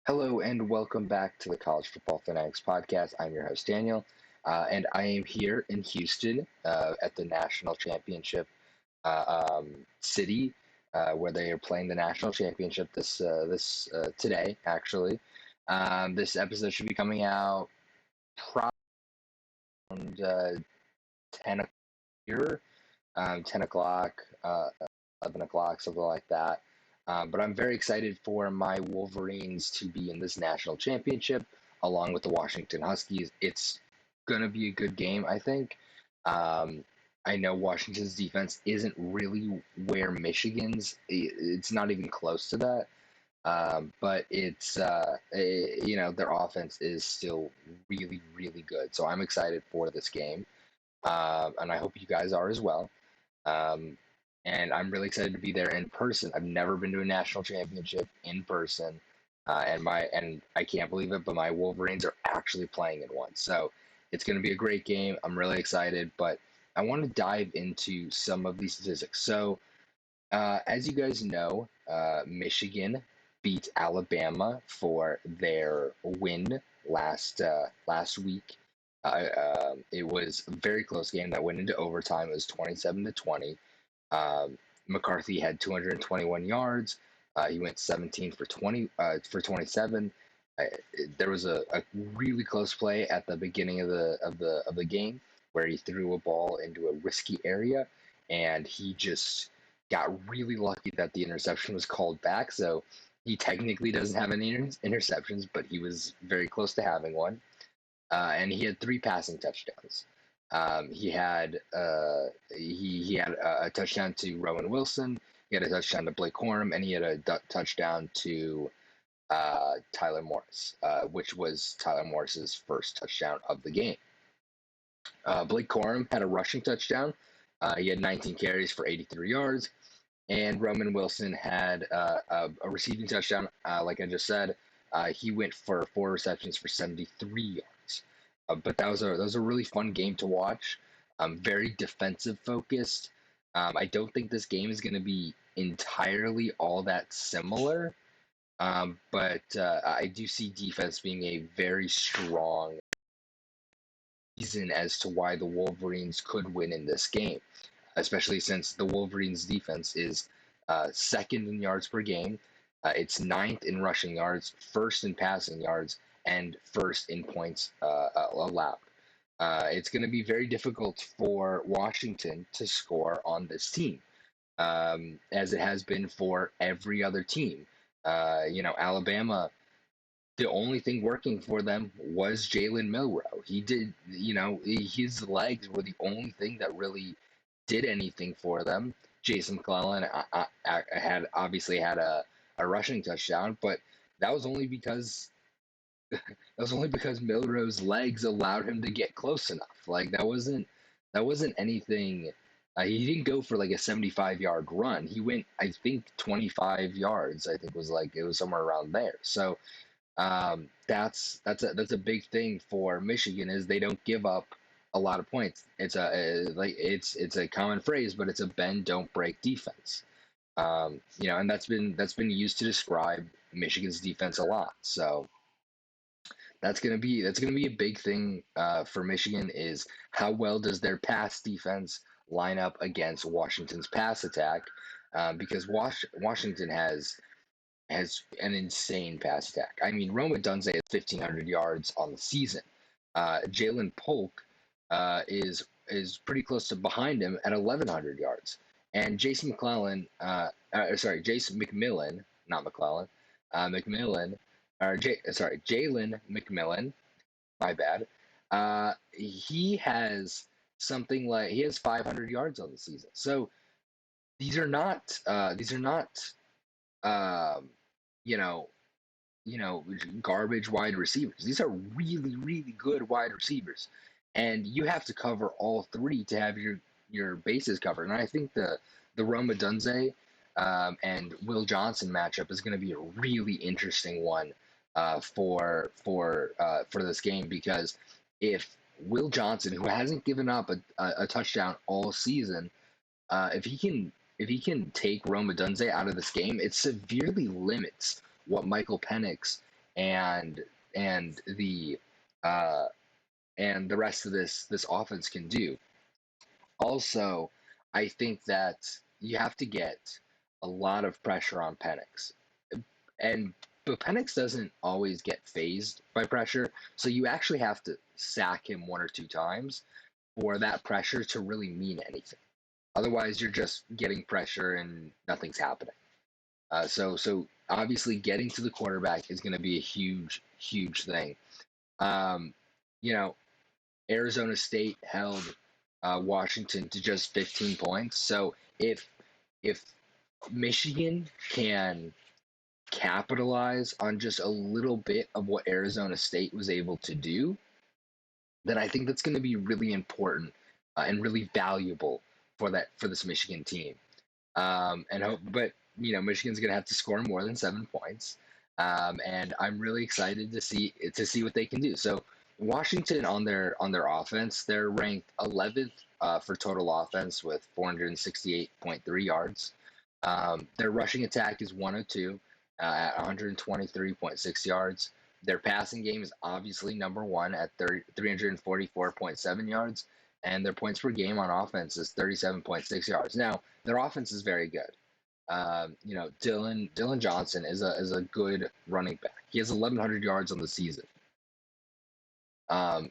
Hello and welcome back to the College Football Fanatics podcast. I'm your host, Daniel, and I am here in Houston at the National Championship city where they are playing the National Championship this today, actually. This episode should be coming out probably around 10 o'clock here, 10 o'clock, 11 o'clock, something like that. But I'm very excited for my Wolverines to be in this national championship along with the Washington Huskies. It's going to be a good game, I think. Um, I know Washington's defense isn't really where Michigan's, it's not even close to that. But their offense is still really, really good. So I'm excited for this game. And I hope you guys are as well. Um, and I'm really excited to be there in person. I've never been to a national championship in person, and I can't believe it, but my Wolverines are actually playing in one. So it's going to be a great game. I'm really excited, but I want to dive into some of these statistics. So as you guys know, Michigan beat Alabama for their win last week. It was a very close game that went into overtime. It was 27-20. Um, McCarthy had 221 yards. He went 17 for 27. Uh, there was a really close play at the beginning of the game where he threw a ball into a risky area, and he just got really lucky that the interception was called back. So he technically doesn't have any interceptions, but he was very close to having one. And he had three passing touchdowns. He had a touchdown to Rowan Wilson. He had a touchdown to Blake Corum, and he had a touchdown to Tyler Morris, which was Tyler Morris's first touchdown of the game. Blake Corum had a rushing touchdown. He had 19 carries for 83 yards, and Roman Wilson had a receiving touchdown. Like I just said, he went for four receptions for 73 yards. But that was a really fun game to watch. Very defensive focused. I don't think this game is going to be entirely all that similar. But I do see defense being a very strong reason as to why the Wolverines could win in this game, especially since the Wolverines' defense is second in yards per game. It's ninth in rushing yards, first in passing yards, and first in points allowed. It's going to be very difficult for Washington to score on this team, as it has been for every other team. Alabama, the only thing working for them was Jalen Milroe. He did, his legs were the only thing that really did anything for them. Jason McClellan had obviously had a rushing touchdown, but that was only because Milroe's legs allowed him to get close enough. Like that wasn't anything. He didn't go for like a 75-yard run. He went, I think, 25 yards. I think was like it was somewhere around there. So that's a big thing for Michigan is they don't give up a lot of points. It's a common phrase, but it's a bend don't break defense. And that's been used to describe Michigan's defense a lot. So that's gonna be a big thing for Michigan is how well does their pass defense line up against Washington's pass attack, because Washington has an insane pass attack. I mean, Roma Dunze has 1,500 yards on the season. Jalen Polk is pretty close to behind him at 1,100 yards. And Jason McMillan, not McClellan, McMillan, Jalen McMillan, my bad. He has 500 yards on the season. So these are not um, you know, garbage wide receivers. These are really, really good wide receivers, and you have to cover all three to have your bases covered. And I think the Roma Dunze and Will Johnson matchup is going to be a really interesting one for this game because if Will Johnson, who hasn't given up a touchdown all season, if he can take Roma Dunze out of this game, it severely limits what Michael Penix and and the uh, and the rest of this offense can do. Also, I think that you have to get a lot of pressure on Penix, and but Penix doesn't always get phased by pressure, so you actually have to sack him one or two times for that pressure to really mean anything. Otherwise, you're just getting pressure and nothing's happening. So obviously, getting to the quarterback is going to be a huge thing. Um, you know, Arizona State held Washington to just 15 points. So if Michigan can capitalize on just a little bit of what Arizona State was able to do, then I think that's going to be really important and really valuable for this Michigan team. And hope, but Michigan's going to have to score more than 7 points, and I'm really excited to see what they can do. So Washington on their offense, they're ranked 11th for total offense with 468.3 yards. Their rushing attack is 102 at 123.6 yards. Their passing game is obviously number one at 344.7 yards, and their points per game on offense is 37.6 yards. Now, their offense is very good. Dillon Johnson is a good running back. He has 1,100 yards on the season.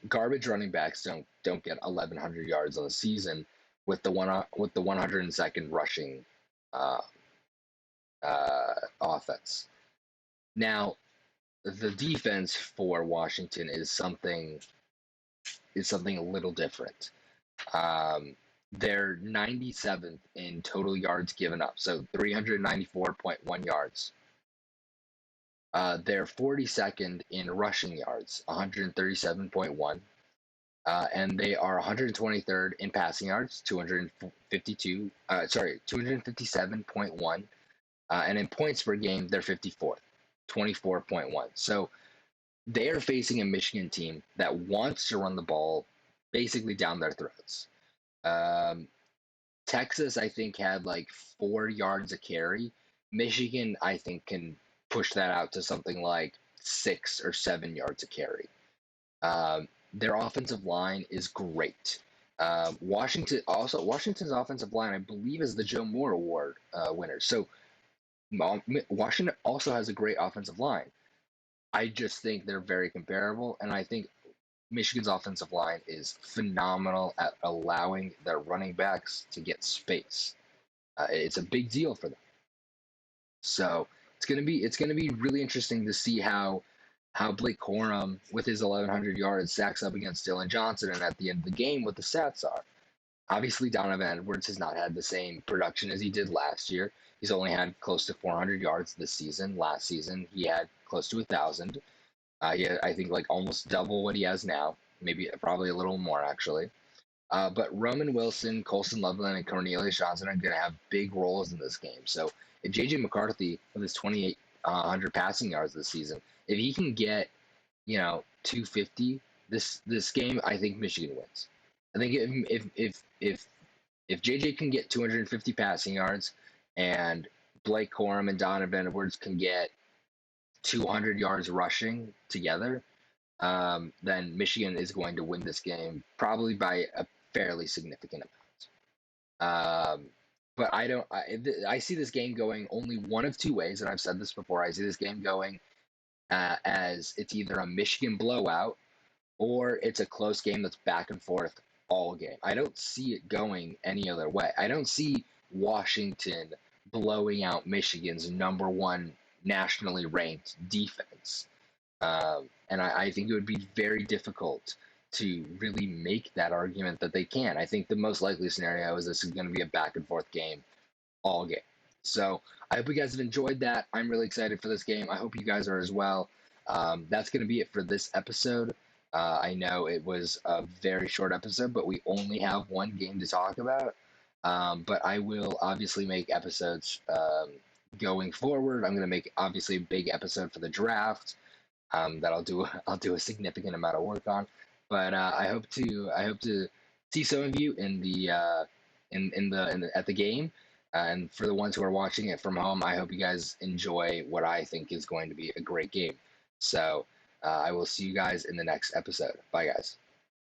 Garbage running backs don't get 1,100 yards on the season with the 102nd rushing uh, offense. Now, the defense for Washington is something a little different. They're 97th in total yards given up, so 394.1 yards. They're 42nd in rushing yards, 137.1. And they are 123rd in passing yards, 257.1. And in points per game, they're 54th, 24.1. So they are facing a Michigan team that wants to run the ball basically down their throats. Um, Texas, I think, had like 4 yards a carry. Michigan, I think, can push that out to something like 6 or 7 yards a carry. Their offensive line is great. Washington's offensive line, I believe, is the Joe Moore Award winner. So Washington also has a great offensive line. I just think they're very comparable, and I think Michigan's offensive line is phenomenal at allowing their running backs to get space. It's a big deal for them. So it's gonna be really interesting to see how Blake Corum with his 1,100 yards stacks up against Dillon Johnson, and at the end of the game, what the stats are. Obviously, Donovan Edwards has not had the same production as he did last year. He's only had close to 400 yards this season. Last season, he had close to 1,000. He had, I think, like almost double what he has now, maybe probably a little more actually. But Roman Wilson, Colson Loveland, and Cornelius Johnson are going to have big roles in this game. So if JJ McCarthy with his 2,800 passing yards this season, if he can get 250 this game, I think Michigan wins. I think if JJ can get 250 passing yards, and Blake Corum and Donovan Edwards can get 200 yards rushing together, then Michigan is going to win this game probably by a fairly significant amount. But I see this game going only one of two ways, and I've said this before. I see this game going as it's either a Michigan blowout or it's a close game that's back and forth all game. I don't see it going any other way. I don't see Washington blowing out Michigan's number one nationally ranked defense. And I think it would be very difficult to really make that argument that they can. I think the most likely scenario is this is going to be a back and forth game all game. So I hope you guys have enjoyed that. I'm really excited for this game. I hope you guys are as well. That's going to be it for this episode. I know it was a very short episode, but we only have one game to talk about. But I will obviously make episodes going forward. I'm going to make obviously a big episode for the draft that I'll do a significant amount of work on. But I hope to see some of you in the at the game. And for the ones who are watching it from home, I hope you guys enjoy what I think is going to be a great game. So I will see you guys in the next episode. Bye, guys.